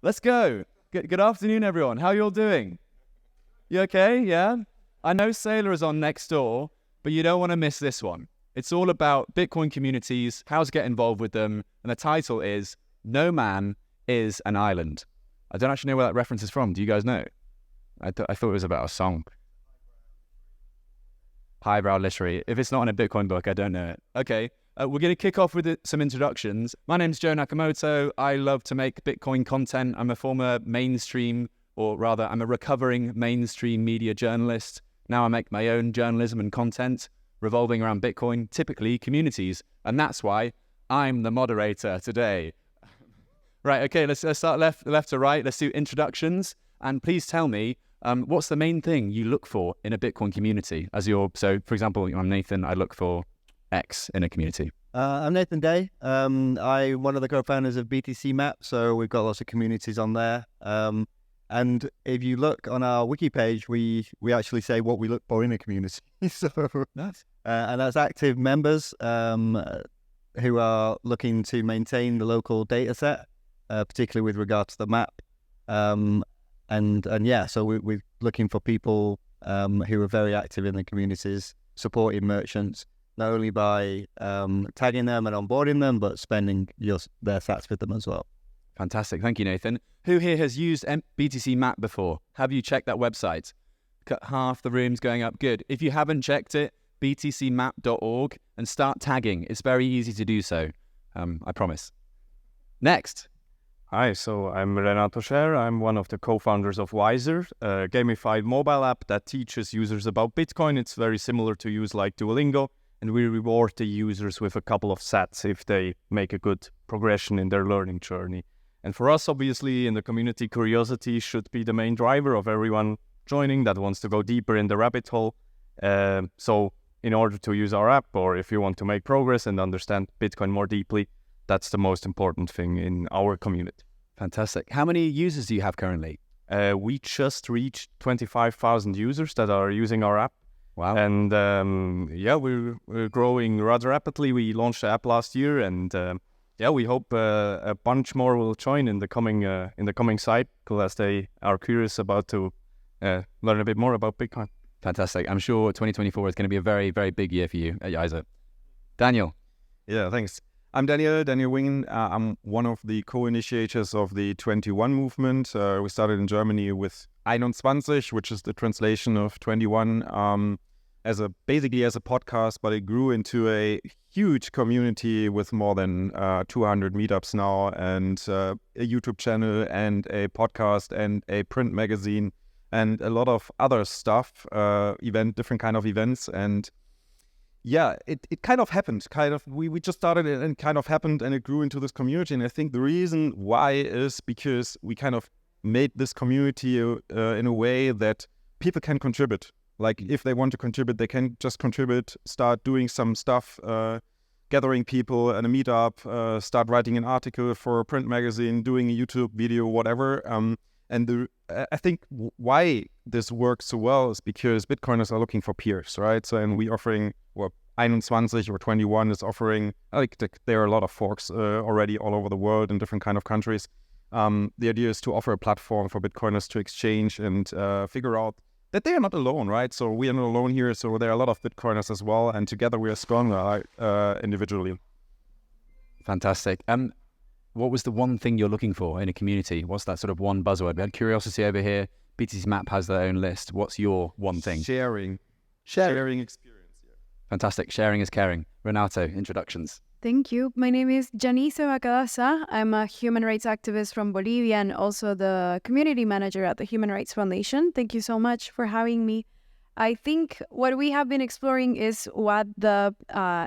Let's go. Good afternoon, everyone. How are you all doing? You okay? Yeah? I know Sailor is on next door, but you don't want to miss this one. It's all about Bitcoin communities, how to get involved with them, and the title is No Man is an Island. I don't actually know where that reference is from. Do you guys know? I thought it was about a song. Highbrow literary. If it's not in a Bitcoin book, I don't know it. Okay, we're going to kick off with some introductions. My name's Joe Nakamoto. I love to make Bitcoin content. I'm a former mainstream, or rather, I'm a recovering mainstream media journalist. Now I make my own journalism and content revolving around Bitcoin, typically communities. And that's why I'm the moderator today. Right, okay, let's start left to right. Let's do introductions. And please tell me, what's the main thing you look for in a Bitcoin community? So, for example, I'm Nathan, I look for X in a community. I'm Nathan Day. I'm one of the co-founders of BTC Map, so we've got lots of communities on there. And if you look on our wiki page, we actually say what we look for in a community. So Nice. And that's active members who are looking to maintain the local data set, particularly with regard to the map. So we're looking for people who are very active in the communities, supporting merchants, not only by tagging them and onboarding them, but spending their sats with them as well. Fantastic. Thank you, Nathan. Who here has used BTC Map before? Have you checked that website? Got half the rooms going up. Good. If you haven't checked it, btcmap.org and start tagging. It's very easy to do so. I promise. Next. Hi, so I'm Renato. I'm one of the co-founders of Wiser, a gamified mobile app that teaches users about Bitcoin. It's very similar to use like Duolingo, and we reward the users with a couple of sats if they make a good progression in their learning journey. And for us, obviously, in the community, curiosity should be the main driver of everyone joining that wants to go deeper in the rabbit hole. So in order to use our app, or if you want to make progress and understand Bitcoin more deeply, that's the most important thing in our community. Fantastic. How many users do you have currently? We just reached 25,000 users that are using our app. Wow. And we're growing rather rapidly. We launched the app last year, and we hope a bunch more will join in the coming cycle as they are curious about to learn a bit more about Bitcoin. Fantastic. I'm sure 2024 is going to be a very, very big year for you at Yiser. Daniel. Yeah, thanks. I'm Daniel Wingen. I'm one of the co-initiators of the 21 movement. We started in Germany with 21, which is the translation of 21, basically as a podcast, but it grew into a huge community with more than 200 meetups now, and a YouTube channel and a podcast and a print magazine and a lot of other stuff, different kind of events. And yeah, it kind of happened. We just started it and kind of happened, and it grew into this community. And I think the reason why is because we kind of made this community in a way that people can contribute. Like if they want to contribute, they can just contribute, start doing some stuff, gathering people at a meetup, start writing an article for a print magazine, doing a YouTube video, whatever. I think why this works so well is because Bitcoiners are looking for peers, right? So, and we offering 21 or 21 is offering, there are a lot of forks already all over the world in different kind of countries. The idea is to offer a platform for Bitcoiners to exchange and figure out that they are not alone, right? So we are not alone here. So there are a lot of Bitcoiners as well, and together we are stronger individually. Fantastic. What was the one thing you're looking for in a community? What's that sort of one buzzword? We had curiosity over here. BTC Map has their own list. What's your one thing? Sharing experience. Yeah. Fantastic. Sharing is caring. Renato, introductions. Thank you. My name is Jhanisse. Daza. I'm a human rights activist from Bolivia and also the community manager at the Human Rights Foundation. Thank you so much for having me. I think what we have been exploring is what the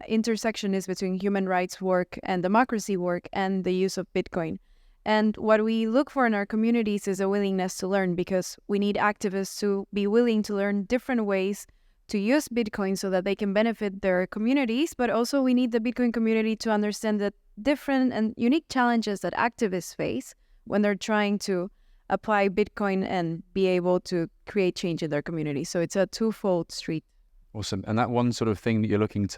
intersection is between human rights work and democracy work and the use of Bitcoin. And what we look for in our communities is a willingness to learn, because we need activists to be willing to learn different ways to use Bitcoin so that they can benefit their communities, but also we need the Bitcoin community to understand the different and unique challenges that activists face when they're trying to apply Bitcoin and be able to create change in their community. So it's a twofold street. Awesome. And that one sort of thing that you're looking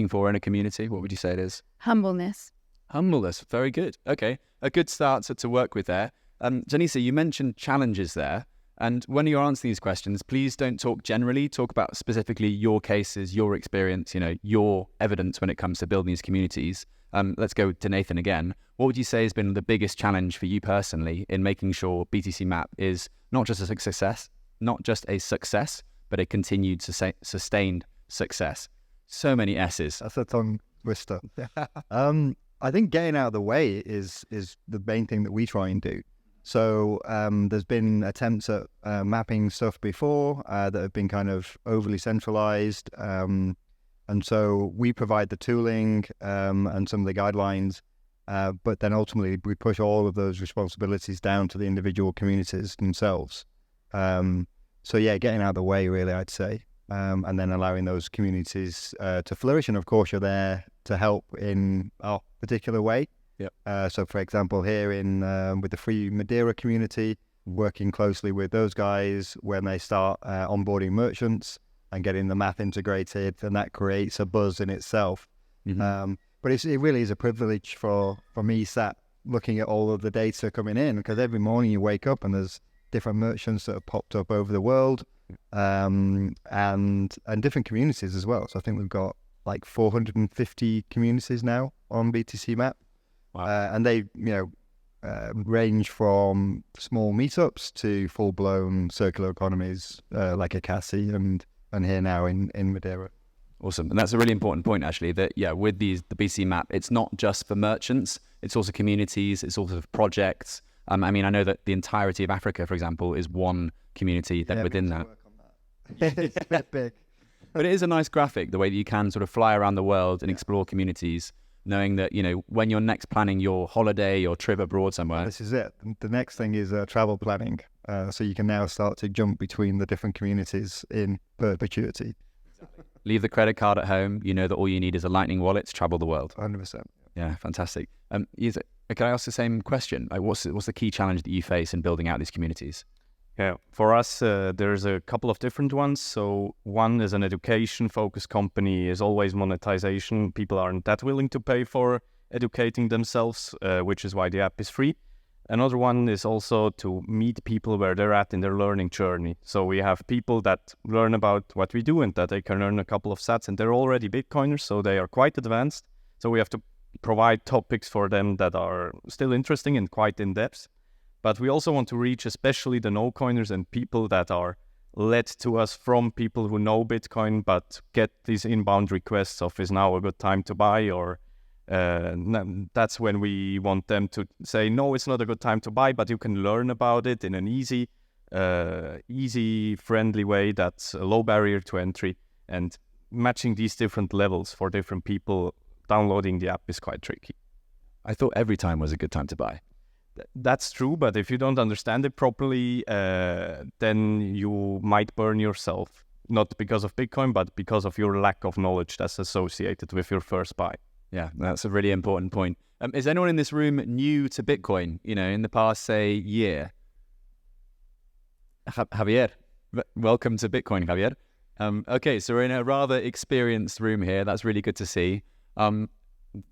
for in a community, what would you say it is? Humbleness. Humbleness, very good. Okay, a good start to work with there. Jhanisse, you mentioned challenges there. And when you answer these questions, please don't talk generally. Talk about specifically your cases, your experience, your evidence when it comes to building these communities. Let's go to Nathan again. What would you say has been the biggest challenge for you personally in making sure BTC Map is not just a success, but a continued sustained success? So many S's. That's a tongue twister. I think getting out of the way is the main thing that we try and do. So there's been attempts at mapping stuff before that have been kind of overly centralized. And so we provide the tooling and some of the guidelines, but then ultimately we push all of those responsibilities down to the individual communities themselves. So yeah, getting out of the way, really, I'd say, and then allowing those communities to flourish. And of course, you're there to help in our particular way. Yep. So, for example, here with the Free Madeira community, working closely with those guys when they start onboarding merchants and getting the map integrated, and that creates a buzz in itself. Mm-hmm. But it really is a privilege for me sat looking at all of the data coming in, because every morning you wake up and there's different merchants that have popped up over the world, and different communities as well. So I think we've got like 450 communities now on BTC Map. Wow. And they, range from small meetups to full-blown circular economies like Akasi and here now in Madeira. Awesome. And that's a really important point, actually, that, with the BTC Map, it's not just for merchants, it's also communities, it's also projects. I know that the entirety of Africa, for example, is one community within that. It's a bit big. But it is a nice graphic, the way that you can sort of fly around the world and explore communities, knowing that, when you're next planning your holiday, your trip abroad somewhere. This is it. The next thing is travel planning. So you can now start to jump between the different communities in perpetuity. Leave the credit card at home. You know that all you need is a Lightning wallet to travel the world. 100%. Yeah, fantastic. Can I ask the same question? Like, what's the key challenge that you face in building out these communities? Yeah, for us, there's a couple of different ones. So one is an education-focused company, is always monetization. People aren't that willing to pay for educating themselves, which is why the app is free. Another one is also to meet people where they're at in their learning journey. So we have people that learn about what we do and that they can learn a couple of sats, and they're already Bitcoiners, so they are quite advanced. So we have to provide topics for them that are still interesting and quite in-depth. But we also want to reach especially the no-coiners and people that are led to us from people who know Bitcoin but get these inbound requests of, is now a good time to buy? Or that's when we want them to say, no, it's not a good time to buy, but you can learn about it in an easy, friendly way that's a low barrier to entry. And matching these different levels for different people downloading the app is quite tricky. I thought every time was a good time to buy. That's true, but if you don't understand it properly, then you might burn yourself, not because of Bitcoin, but because of your lack of knowledge that's associated with your first buy. Yeah, that's a really important point. Is anyone in this room new to Bitcoin, in the past, say, year? Javier, welcome to Bitcoin, Javier. Okay, so we're in a rather experienced room here. That's really good to see.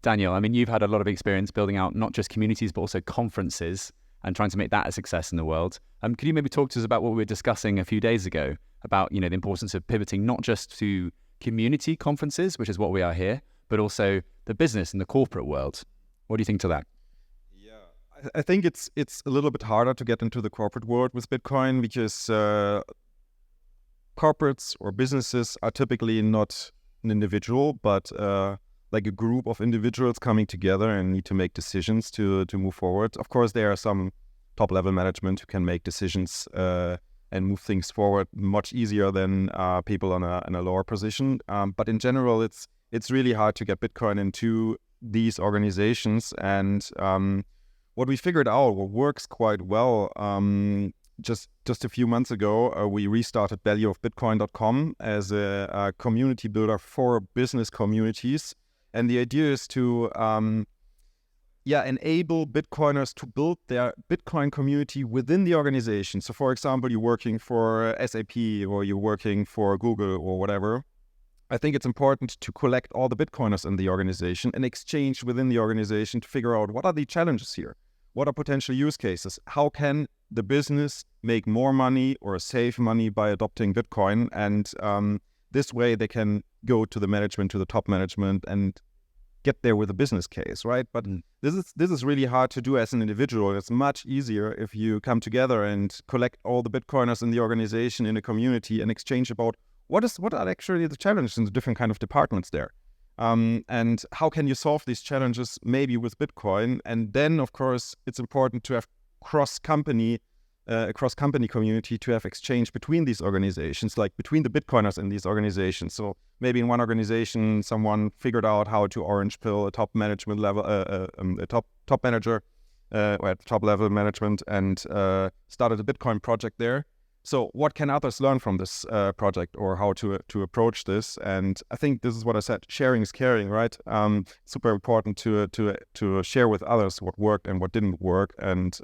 Daniel, you've had a lot of experience building out not just communities, but also conferences and trying to make that a success in the world. Could you maybe talk to us about what we were discussing a few days ago about, the importance of pivoting not just to community conferences, which is what we are here, but also the business and the corporate world. What do you think to that? Yeah, I think it's a little bit harder to get into the corporate world with Bitcoin because corporates or businesses are typically not an individual, but like a group of individuals coming together and need to make decisions to move forward. Of course, there are some top-level management who can make decisions and move things forward much easier than people in a lower position. But in general, it's really hard to get Bitcoin into these organizations. And what we figured out, what works quite well, just a few months ago, we restarted valueofbitcoin.com as a community builder for business communities. And the idea is to enable Bitcoiners to build their Bitcoin community within the organization. So, for example, you're working for SAP or you're working for Google or whatever. I think it's important to collect all the Bitcoiners in the organization and exchange within the organization to figure out what are the challenges here? What are potential use cases? How can the business make more money or save money by adopting Bitcoin? And this way they can go to the management, to the top management, and get there with a business case, right? But this is really hard to do as an individual. It's much easier if you come together and collect all the Bitcoiners in the organization, in a community, and exchange about what are actually the challenges in the different kind of departments there. And how can you solve these challenges maybe with Bitcoin? And then, of course, it's important to have cross-company community to have exchange between these organizations, like between the Bitcoiners in these organizations. So maybe in one organization, someone figured out how to orange pill a top management level, a top manager, or at top level management, and started a Bitcoin project there. So what can others learn from this project, or how to approach this? And I think this is what I said: sharing is caring, right? Super important to share with others what worked and what didn't work, and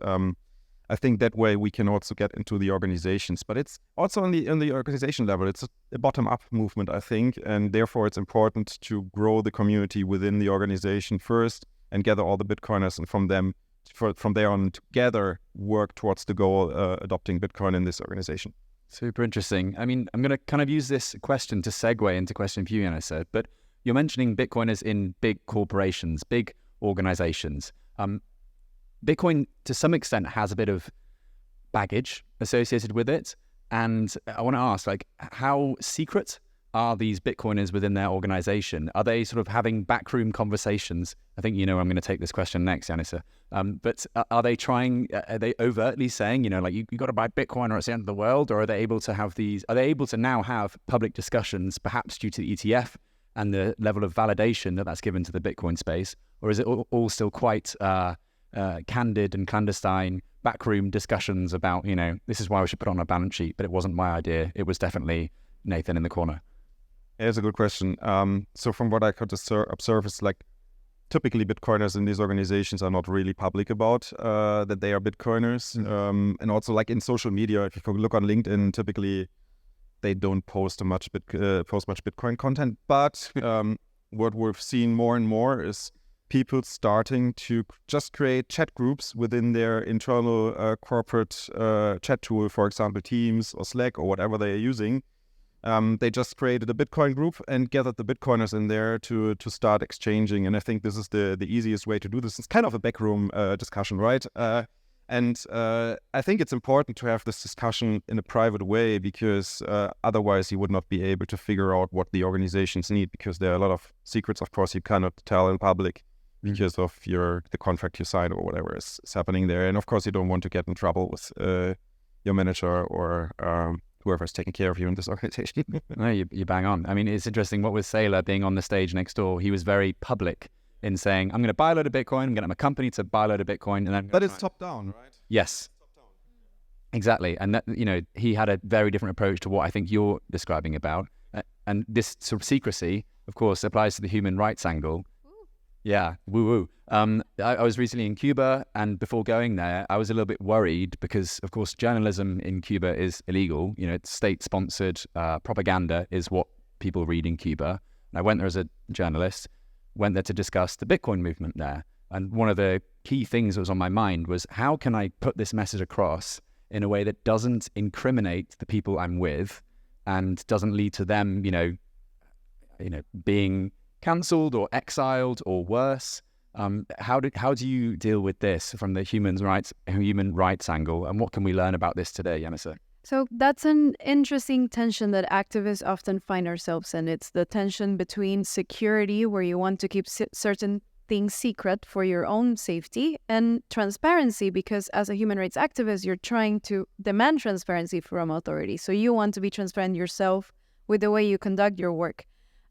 I think that way we can also get into the organizations. But it's also on the organization level. It's a bottom-up movement, I think, and therefore it's important to grow the community within the organization first and gather all the Bitcoiners, and from there on together work towards the goal adopting Bitcoin in this organization. Super interesting. I mean, I'm going to kind of use this question to segue into question for you, Jhanisse, but you're mentioning Bitcoiners in big corporations, big organizations. Bitcoin, to some extent, has a bit of baggage associated with it. And I want to ask, like, how secret are these Bitcoiners within their organization? Are they sort of having backroom conversations? I think you know I'm going to take this question next, Jhanisse. But are they overtly saying, like, you got to buy Bitcoin or it's the end of the world? Or are they able to have are they able to now have public discussions, perhaps due to the ETF and the level of validation that's given to the Bitcoin space? Or is it all still quite candid and clandestine backroom discussions about, this is why we should put on a balance sheet, but it wasn't my idea. It was definitely Nathan in the corner. It's a good question. So from what I could observe, it's like typically Bitcoiners in these organizations are not really public about that they are Bitcoiners. And also like in social media, if you look on LinkedIn, typically they don't post much Bitcoin content. But what we've seen more and more is people starting to just create chat groups within their internal corporate chat tool, for example, Teams or Slack or whatever they are using. They just created a Bitcoin group and gathered the Bitcoiners in there to start exchanging. And I think this is the easiest way to do this. It's kind of a backroom discussion, right? And I think it's important to have this discussion in a private way, because otherwise you would not be able to figure out what the organizations need, because there are a lot of secrets, of course, you cannot tell in public because of the contract you signed or whatever is happening there. And of course, you don't want to get in trouble with your manager or whoever's taking care of you in this organization. No, you bang on. I mean, it's interesting. What with Saylor being on the stage next door, he was very public in saying, I'm going to buy a load of Bitcoin. I'm going to have a company to buy a load of Bitcoin. And but it's top down, right? Yes. Exactly. And that, he had a very different approach to what I think you're describing about. And this sort of secrecy, of course, applies to the human rights angle. Yeah, woo-woo. I was recently in Cuba, and before going there, I was a little bit worried because, of course, journalism in Cuba is illegal. It's state-sponsored propaganda is what people read in Cuba. And I went there as a journalist, went there to discuss the Bitcoin movement there. And one of the key things that was on my mind was, how can I put this message across in a way that doesn't incriminate the people I'm with and doesn't lead to them, being cancelled or exiled or worse? How do you deal with this from the human rights angle, and what can we learn about this today, Jhanisse? So that's an interesting tension that activists often find ourselves in. It's the tension between security, where you want to keep certain things secret for your own safety, and transparency, because as a human rights activist, you're trying to demand transparency from authorities. So you want to be transparent yourself with the way you conduct your work.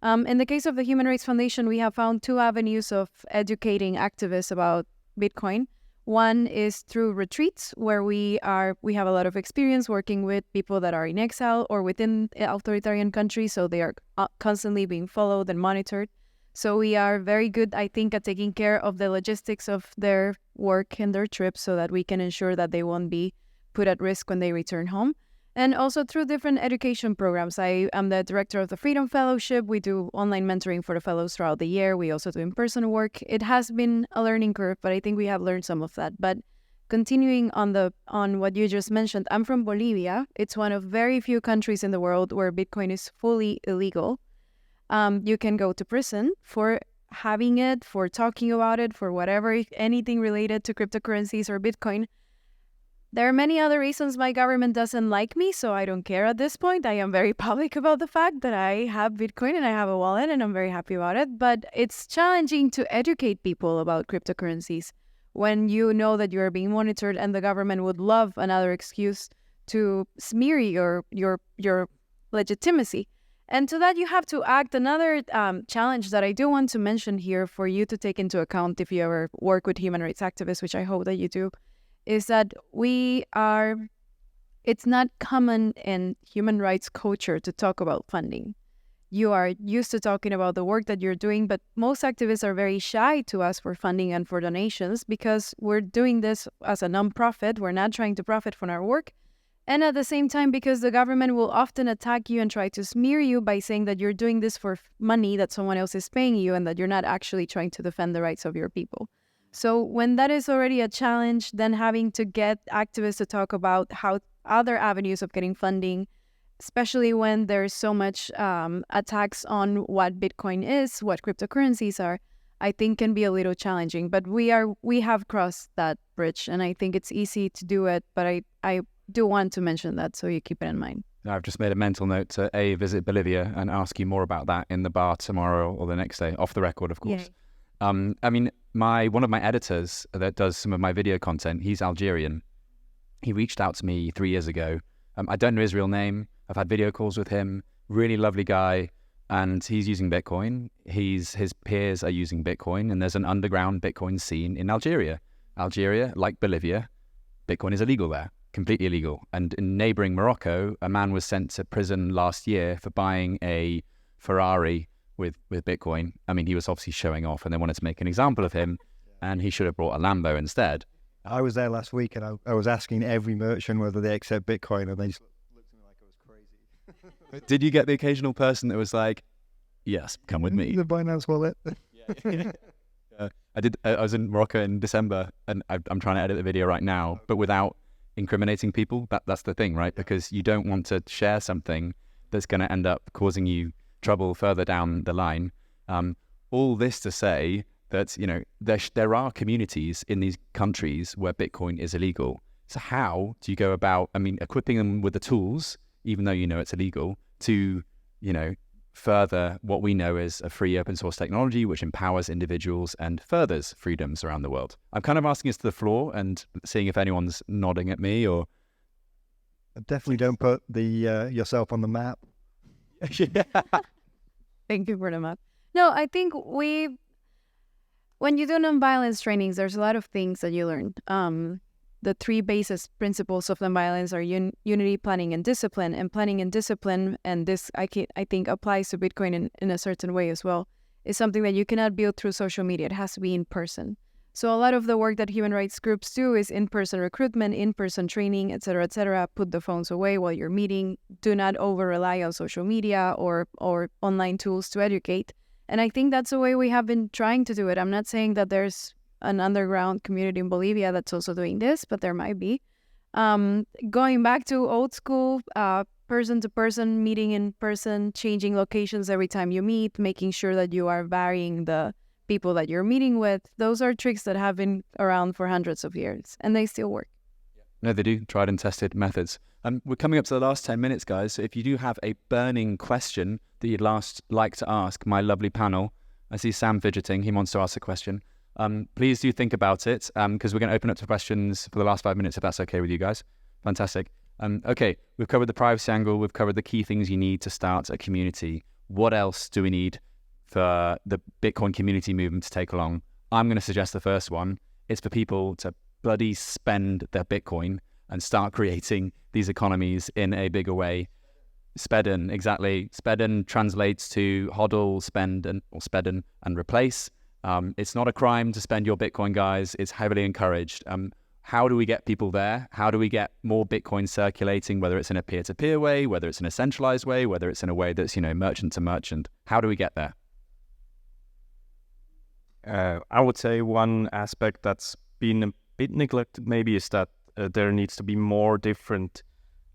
In the case of the Human Rights Foundation, we have found two avenues of educating activists about Bitcoin. One is through retreats, where we have a lot of experience working with people that are in exile or within authoritarian countries, so they are constantly being followed and monitored. So we are very good, I think, at taking care of the logistics of their work and their trips so that we can ensure that they won't be put at risk when they return home. And also through different education programs. I am the director of the Freedom Fellowship. We do online mentoring for the fellows throughout the year. We also do in-person work. It has been a learning curve, but I think we have learned some of that. But continuing on what you just mentioned, I'm from Bolivia. It's one of very few countries in the world where Bitcoin is fully illegal. You can go to prison for having it, for talking about it, for whatever, anything related to cryptocurrencies or Bitcoin. There are many other reasons my government doesn't like me, so I don't care at this point. I am very public about the fact that I have Bitcoin and I have a wallet, and I'm very happy about it. But it's challenging to educate people about cryptocurrencies when you know that you are being monitored, and the government would love another excuse to smear your legitimacy. And to that, you have to act. Another challenge that I do want to mention here for you to take into account if you ever work with human rights activists, which I hope that you do, is that it's not common in human rights culture to talk about funding. You are used to talking about the work that you're doing, but most activists are very shy to ask for funding and for donations because we're doing this as a nonprofit. We're not trying to profit from our work. And at the same time, because the government will often attack you and try to smear you by saying that you're doing this for money that someone else is paying you and that you're not actually trying to defend the rights of your people. So when that is already a challenge, then having to get activists to talk about how other avenues of getting funding, especially when there's so much attacks on what Bitcoin is, what cryptocurrencies are, I think can be a little challenging. But we have crossed that bridge, and I think it's easy to do it. But I do want to mention that, so you keep it in mind. I've just made a mental note to visit Bolivia and ask you more about that in the bar tomorrow or the next day, off the record, of course. I mean, one of my editors that does some of my video content, he's Algerian. He reached out to me 3 years ago. I don't know his real name. I've had video calls with him. Really lovely guy. And he's using Bitcoin. His peers are using Bitcoin. And there's an underground Bitcoin scene in Algeria. Algeria, like Bolivia, Bitcoin is illegal there. Completely illegal. And in neighboring Morocco, a man was sent to prison last year for buying a Ferrari with Bitcoin. I mean, he was obviously showing off and they wanted to make an example of him, and he should have brought a Lambo instead. I was there last week and I was asking every merchant whether they accept Bitcoin, and they just looked at me like I was crazy. Did you get the occasional person that was like, yes, come with me? The Binance wallet. I was in Morocco in December, and I'm trying to edit the video right now, but without incriminating people. That's the thing, right? Because you don't want to share something that's going to end up causing you trouble further down the line. All this to say that, you know, there are communities in these countries where Bitcoin is illegal. So how do you go about, equipping them with the tools, even though you know it's illegal, to, you know, further what we know is a free open source technology which empowers individuals and furthers freedoms around the world? I'm kind of asking us to the floor and seeing if anyone's nodding at me or... Definitely don't put the yourself on the map. Thank you for the map. No, I think when you do nonviolence trainings, there's a lot of things that you learn. The 3 basis principles of nonviolence are unity, planning, and discipline. And planning and discipline, and this I think applies to Bitcoin in a certain way as well, is something that you cannot build through social media. It has to be in person. So a lot of the work that human rights groups do is in-person recruitment, in-person training, et cetera, put the phones away while you're meeting. Do not over-rely on social media or online tools to educate. And I think that's the way we have been trying to do it. I'm not saying that there's an underground community in Bolivia that's also doing this, but there might be. Going back to old school, person-to-person, meeting in person, changing locations every time you meet, making sure that you are varying the people that you're meeting with. Those are tricks that have been around for hundreds of years, and they still work. No, they do. Tried and tested methods. We're coming up to the last 10 minutes, guys. So if you do have a burning question that you'd like to ask my lovely panel, I see Sam fidgeting. He wants to ask a question. Please do think about it, because we're going to open up to questions for the last 5 minutes, if that's okay with you guys. Fantastic. Okay, we've covered the privacy angle. We've covered the key things you need to start a community. What else do we need for the Bitcoin community movement to take along? I'm going to suggest the first one. It's for people to bloody spend their Bitcoin and start creating these economies in a bigger way. Spedden, exactly. Spedden translates to hodl, spend, or spedden and replace. It's not a crime to spend your Bitcoin, guys. It's heavily encouraged. how do we get people there? How do we get more Bitcoin circulating, whether it's in a peer-to-peer way, whether it's in a centralized way, whether it's in a way that's, merchant to merchant? How do we get there? I would say one aspect that's been a bit neglected maybe is that there needs to be more different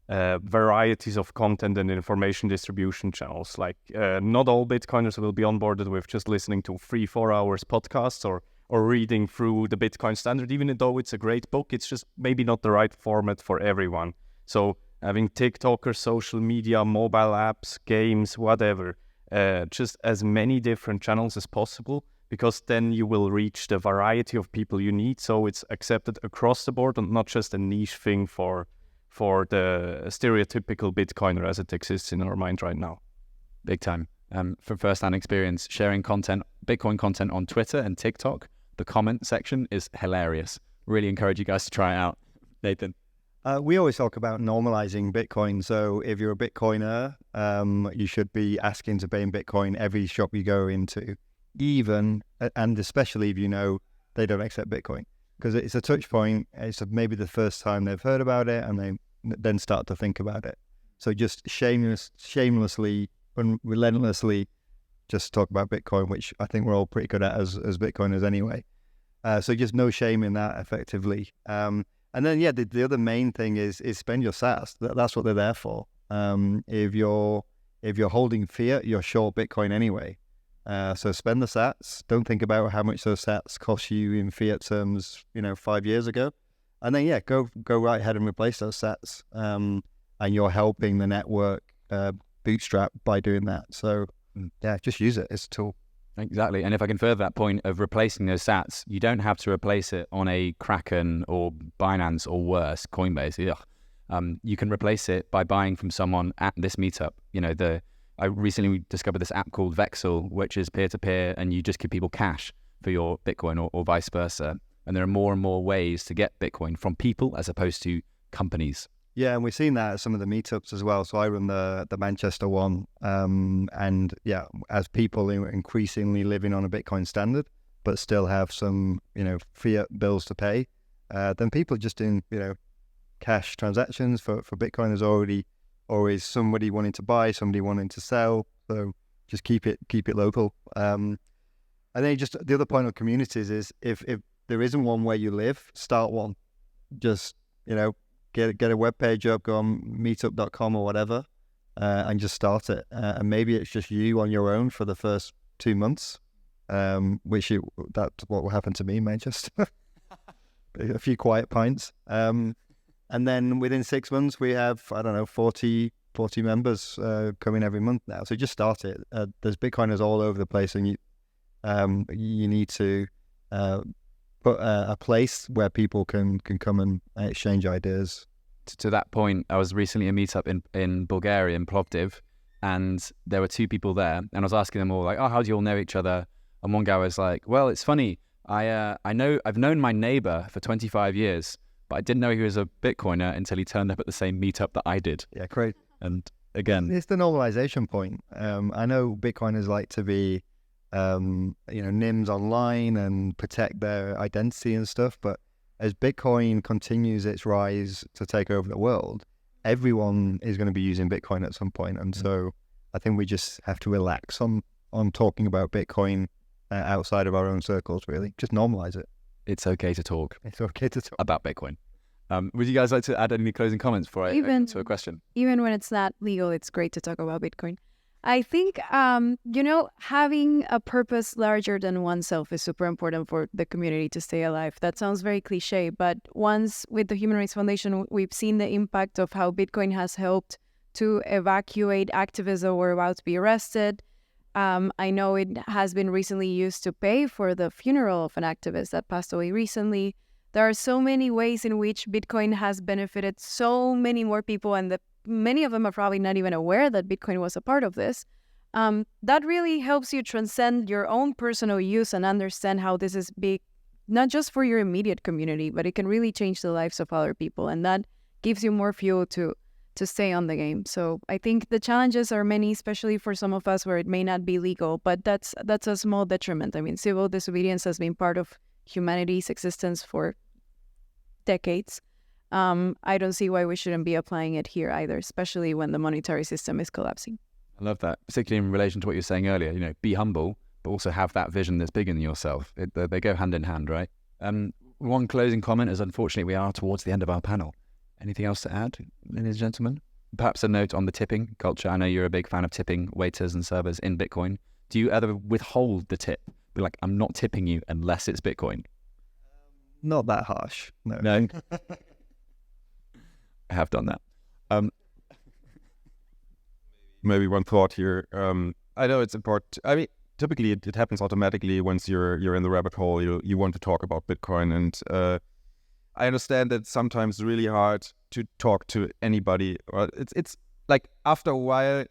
varieties of content and information distribution channels. Like not all Bitcoiners will be onboarded with just listening to 3-4 hours podcasts or reading through the Bitcoin Standard. Even though it's a great book, it's just maybe not the right format for everyone. So having TikTokers, social media, mobile apps, games, whatever, just as many different channels as possible, because then you will reach the variety of people you need. So it's accepted across the board and not just a niche thing for the stereotypical Bitcoiner as it exists in our mind right now. Big time. From first-hand experience, sharing content, Bitcoin content on Twitter and TikTok, the comment section is hilarious. Really encourage you guys to try it out. Nathan? We always talk about normalizing Bitcoin. So if you're a Bitcoiner, you should be asking to pay in Bitcoin every shop you go into, even and especially if you know they don't accept Bitcoin. Because it's a touch point. It's maybe the first time they've heard about it and they then start to think about it. So just shamelessly and relentlessly just talk about Bitcoin, which I think we're all pretty good at as Bitcoiners anyway. So just no shame in that effectively. And then, the other main thing is spend your sats. That's what they're there for. If you're holding fiat, you're short Bitcoin anyway. So spend the sats. Don't think about how much those sats cost you in fiat terms, 5 years ago. And then, go right ahead and replace those sats. And you're helping the network bootstrap by doing that. So, just use it. It's a tool. Exactly. And if I can further that point of replacing those sats, you don't have to replace it on a Kraken or Binance or worse, Coinbase. You can replace it by buying from someone at this meetup. I recently discovered this app called Vexel, which is peer-to-peer, and you just give people cash for your Bitcoin or vice versa. And there are more and more ways to get Bitcoin from people as opposed to companies. Yeah, and we've seen that at some of the meetups as well. So I run the Manchester one, and as people are increasingly living on a Bitcoin standard, but still have some, fiat bills to pay, then people just doing, cash transactions for Bitcoin. There's always somebody wanting to buy, somebody wanting to sell. So just keep it local. And then just the other point of communities is if there isn't one where you live, start one. Just, get a web page up, go on meetup.com or whatever, and just start it. And maybe it's just you on your own for the first 2 months, that's what happened to me in Manchester. A few quiet pints. And then within 6 months, we have, 40 members coming every month now. So just start it. There's Bitcoiners all over the place, and you need to put a place where people can come and exchange ideas. To that point, I was recently at a meetup in Bulgaria, in Plovdiv, and there were 2 people there, and I was asking them all, like, oh, how do you all know each other? And one guy was like, well, it's funny. I've known my neighbor for 25 years, but I didn't know he was a Bitcoiner until he turned up at the same meetup that I did. Yeah, great. And again, it's the normalization point. I know Bitcoiners like to be, NIMs online and protect their identity and stuff, but as Bitcoin continues its rise to take over the world, everyone is going to be using Bitcoin at some point. And so I think we just have to relax on talking about Bitcoin outside of our own circles, really. Just normalize it. It's okay to talk. It's okay to talk about Bitcoin. Would you guys like to add any closing comments before I get to a question? Even when it's not legal, it's great to talk about Bitcoin. I think, having a purpose larger than oneself is super important for the community to stay alive. That sounds very cliche, but once with the Human Rights Foundation, we've seen the impact of how Bitcoin has helped to evacuate activists that were about to be arrested. I know it has been recently used to pay for the funeral of an activist that passed away recently. There are so many ways in which Bitcoin has benefited so many more people, and many of them are probably not even aware that Bitcoin was a part of this. That really helps you transcend your own personal use and understand how this is big, not just for your immediate community, but it can really change the lives of other people. And that gives you more fuel to stay on the game. So I think the challenges are many, especially for some of us where it may not be legal, but that's a small detriment. I mean, civil disobedience has been part of humanity's existence for decades. I don't see why we shouldn't be applying it here either, especially when the monetary system is collapsing. I love that, particularly in relation to what you were saying earlier. You know, be humble, but also have that vision that's bigger than yourself. They go hand in hand, right? One closing comment is, unfortunately, we are towards the end of our panel. Anything else to add, ladies and gentlemen? Perhaps a note on the tipping culture. I know you're a big fan of tipping waiters and servers in Bitcoin. Do you ever withhold the tip? Be like, I'm not tipping you unless it's Bitcoin. Not that harsh. No. No. I have done that. Maybe one thought here. I know it's important. I mean, typically it happens automatically once you're in the rabbit hole. You want to talk about Bitcoin, and I understand that sometimes it's really hard to talk to anybody. Or it's like after a while,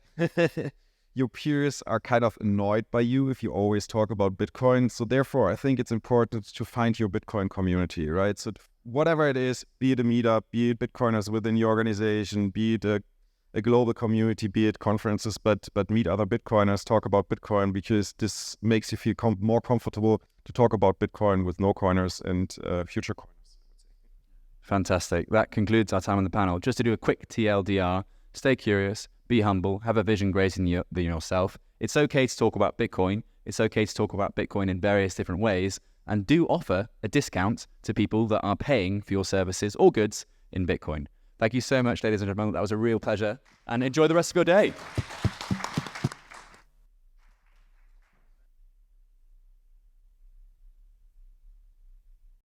your peers are kind of annoyed by you if you always talk about Bitcoin. So therefore, I think it's important to find your Bitcoin community, right? So whatever it is, be it a meetup, be it Bitcoiners within your organization, be it a global community, be it conferences, but meet other Bitcoiners, talk about Bitcoin, because this makes you feel more comfortable to talk about Bitcoin with no coiners and future coiners. Fantastic. That concludes our time on the panel. Just to do a quick TLDR, stay curious, be humble, have a vision greater than yourself. It's okay to talk about Bitcoin. It's okay to talk about Bitcoin in various different ways, and do offer a discount to people that are paying for your services or goods in Bitcoin. Thank you so much, ladies and gentlemen. That was a real pleasure, and enjoy the rest of your day.